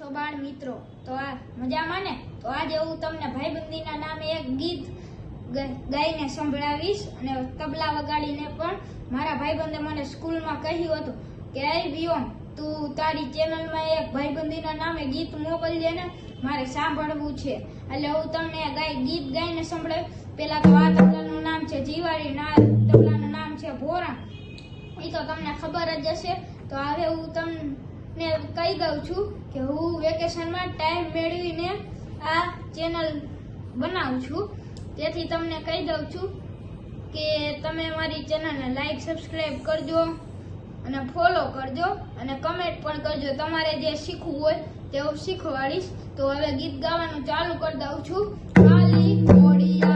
છો બાળ મિત્રો? તો આ મજામાં ને? તો આજે હું તમને ભાઈબંધીના નામે એક ગીત ગાઈને સંભળાવીશ અને તબલા વગાડીને પણ. મારા ભાઈબંધે મને સ્કૂલમાં કહ્યું હતું કે એ વિયોમ, તું તારી ચેનલમાં એક ભાઈબંધીના નામે ગીત મોકલજે ને, મારે સાંભળવું છે. એટલે હું તમને ગીત ગાઈને સંભળાવ્યું. પેલા તો આ તબલાનું નામ છે જીવારી, આ તબલાનું નામ છે ભોરા. એ તો તમને ખબર જ હશે. તો હવે હું તમને કહી દઉં છું કે હું વેકેશનમાં ટાઈમ મેળવીને આ ચેનલ બનાવું છું. તેથી તમને કહી દઉં છું કે તમે મારી ચેનલને લાઈક સબસ્ક્રાઈબ કરજો અને ફોલો કરજો અને કમેન્ટ પણ કરજો. તમારે જે શીખવું હોય તે હું શીખવાડીશ. તો હવે ગીત ગાવાનું ચાલુ કરી દઉં છું. ખાલી ઘોડિયા